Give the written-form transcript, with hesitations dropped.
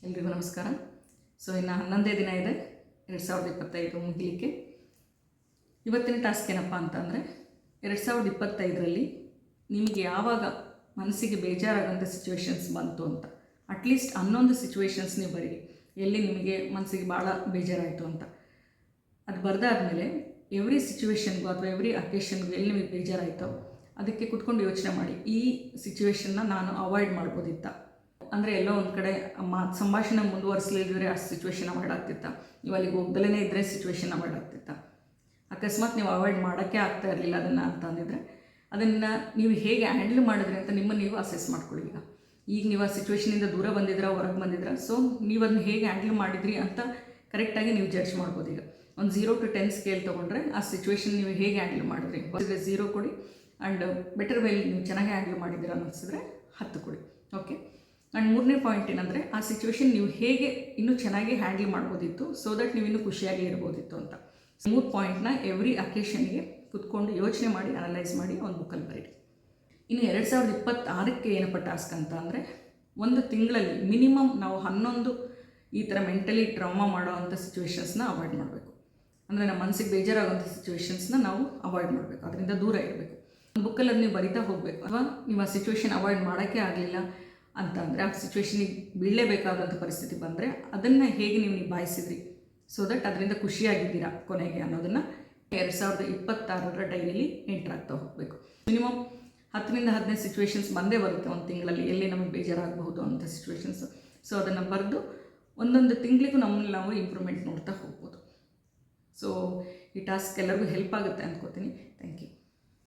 ಎಲ್ರಿಗೂ ನಮಸ್ಕಾರ. ಸೊ ಇನ್ನು 11ನೇ ದಿನ ಇದೆ 2025 ಮುಗಿಲಿಕ್ಕೆ. ಇವತ್ತಿನ ಟಾಸ್ಕ್ ಏನಪ್ಪ ಅಂತಂದರೆ 2025ರಲ್ಲಿ ನಿಮಗೆ ಯಾವಾಗ ಮನಸ್ಸಿಗೆ ಬೇಜಾರಾಗೋಂಥ ಸಿಚುವೇಶನ್ಸ್ ಬಂತು ಅಂತ ಅಟ್ಲೀಸ್ಟ್ 11 ಸಿಚುವೇಶನ್ಸ್ ನೀವು ಬರೀರಿ, ಎಲ್ಲಿ ನಿಮಗೆ ಮನಸ್ಸಿಗೆ ಭಾಳ ಬೇಜಾರಾಯಿತು ಅಂತ. ಅದು ಬರೆದಾದ್ಮೇಲೆ ಎವ್ರಿ ಸಿಚುವೇಶನ್ಗೂ ಅಥವಾ ಎವ್ರಿ ಅಕೇಶನ್ಗೂ ಎಲ್ಲಿ ನಿಮಗೆ ಬೇಜಾರಾಯಿತೋ ಅದಕ್ಕೆ ಕುತ್ಕೊಂಡು ಯೋಚನೆ ಮಾಡಿ, ಈ ಸಿಚುವೇಶನ್ನ ನಾನು ಅವಾಯ್ಡ್ ಮಾಡ್ಬೋದಿತ್ತ, ಅಂದರೆ ಎಲ್ಲೋ ಒಂದು ಕಡೆ ಸಂಭಾಷಣೆ ಮುಂದುವರಿಸಲಿದ್ರೆ ಆ ಸಿಚುವೇಶನ್ ಅವಾಯ್ಡ್ ಆಗ್ತಿತ್ತ, ನೀವು ಅಲ್ಲಿಗೆ ಹೋಗ್ದಲೇ ಇದ್ದರೆ ಸಿಚುವೇಶನ್ ಅವಾಯ್ಡ್ ಆಗ್ತಿತ್ತ. ಅಕಸ್ಮಾತ್ ನೀವು ಅವಾಯ್ಡ್ ಮಾಡೋಕ್ಕೆ ಆಗ್ತಾ ಇರಲಿಲ್ಲ ಅದನ್ನು ಅಂತ ಅಂದಿದ್ರೆ ಅದನ್ನು ನೀವು ಹೇಗೆ ಹ್ಯಾಂಡಲ್ ಮಾಡಿದ್ರಿ ಅಂತ ನಿಮ್ಮನ್ನು ನೀವು ಅಸೆಸ್ ಮಾಡ್ಕೊಳ್ಳಿ. ಈಗ ನೀವು ಆ ಸಿಚುವೇಶನಿಂದ ದೂರ ಬಂದಿದ್ರಾ, ಹೊರಗೆ ಬಂದಿದ್ರಾ, ಸೊ ನೀವು ಅದನ್ನು ಹೇಗೆ ಹ್ಯಾಂಡಲ್ ಮಾಡಿದ್ರಿ ಅಂತ ಕರೆಕ್ಟಾಗಿ ನೀವು ಜಡ್ಜ್ ಮಾಡ್ಬೋದು. ಈಗ ಒಂದು 0 to 10 ಸ್ಕೇಲ್ ತೊಗೊಂಡ್ರೆ ಆ ಸಿಚುವೇಶನ್ ನೀವು ಹೇಗೆ ಹ್ಯಾಂಡಲ್ ಮಾಡಿದ್ರಿ, 0 ಕೊಡಿ, ಆ್ಯಂಡ್ ಬೆಟರ್ ವೇಲಿ ನೀವು ಚೆನ್ನಾಗಿ ಹ್ಯಾಂಡಲ್ ಮಾಡಿದ್ದೀರ ಅನ್ನಿಸಿದ್ರೆ 10 ಕೊಡಿ. ಓಕೆ. ಆ್ಯಂಡ್ 3ನೇ ಪಾಯಿಂಟ್ ಏನಂದರೆ ಆ ಸಿಚುವೇಶನ್ ನೀವು ಹೇಗೆ ಇನ್ನೂ ಚೆನ್ನಾಗಿ ಹ್ಯಾಂಡಲ್ ಮಾಡ್ಬೋದಿತ್ತು, ಸೊ ದಟ್ ನೀವು ಇನ್ನೂ ಖುಷಿಯಾಗಿ ಇರ್ಬೋದಿತ್ತು ಅಂತ. 3 ಪಾಯಿಂಟ್ನ ಎವ್ರಿ ಅಕೇಶನ್ಗೆ ಕುತ್ಕೊಂಡು ಯೋಚನೆ ಮಾಡಿ ಅನಲೈಸ್ ಮಾಡಿ ಒಂದು ಬುಕ್ಕಲ್ಲಿ ಬರೀರಿ. ಇನ್ನು 2026ಕ್ಕೆ ಏನಪ್ಪ ಟಾಸ್ಕ್ ಅಂತ ಅಂದರೆ, ಒಂದು ತಿಂಗಳಲ್ಲಿ ಮಿನಿಮಮ್ ನಾವು 11 ಈ ಥರ ಮೆಂಟಲಿ ಟ್ರಾಮಾ ಮಾಡೋ ಅಂಥ ಸಿಚುವೇಶನ್ಸ್ನ ಅವಾಯ್ಡ್ ಮಾಡಬೇಕು. ಅಂದರೆ ನಮ್ಮ ಮನಸ್ಸಿಗೆ ಬೇಜಾರಾಗೋಂಥ ಸಿಚುವೇಶನ್ಸ್ನ ನಾವು ಅವಾಯ್ಡ್ ಮಾಡಬೇಕು, ಅದರಿಂದ ದೂರ ಇರಬೇಕು. ಒಂದು ಬುಕ್ಕಲ್ಲಿ ಅದು ನೀವು ಬರಿತಾ ಹೋಗಬೇಕು. ಅಥವಾ ನೀವು ಆ ಸಿಚುವೇಶನ್ ಅವಾಯ್ಡ್ ಮಾಡೋಕ್ಕೆ ಆಗಲಿಲ್ಲ ಅಂತ ಅಂದರೆ, ಆ ಸಿಚುವೇಶನಿಗೆ ಬೀಳಲೇಬೇಕಾದಂಥ ಪರಿಸ್ಥಿತಿ ಬಂದರೆ ಅದನ್ನು ಹೇಗೆ ನೀವು ನಿಭಾಯಿಸಿದ್ರಿ, ಸೊ ದಟ್ ಅದರಿಂದ ಖುಷಿಯಾಗಿದ್ದೀರಾ ಕೊನೆಗೆ ಅನ್ನೋದನ್ನು 2026ರ ಡೈರಿಯಲ್ಲಿ ಎಂಟರ್ ಆಗ್ತಾ ಹೋಗಬೇಕು. ಮಿನಿಮಮ್ 10ರಿಂದ 15 ಸಿಚುವೇಶನ್ಸ್ ಬಂದೇ ಬರುತ್ತೆ ಒಂದು ತಿಂಗಳಲ್ಲಿ, ಎಲ್ಲಿ ನಮಗೆ ಬೇಜಾರಾಗಬಹುದು ಅಂಥ ಸಿಚುವೇಶನ್ಸು. ಸೊ ಅದನ್ನು ಬರೆದು ಒಂದೊಂದು ತಿಂಗಳಿಗೂ ನಮ್ಮನ್ನು ನಾವು ಇಂಪ್ರೂವ್ಮೆಂಟ್ ನೋಡ್ತಾ ಹೋಗ್ಬೋದು. ಸೊ ಈ ಟಾಸ್ಕ್ ಎಲ್ಲರಿಗೂ ಹೆಲ್ಪ್ ಆಗುತ್ತೆ ಅಂದ್ಕೋತೀನಿ. Thank you.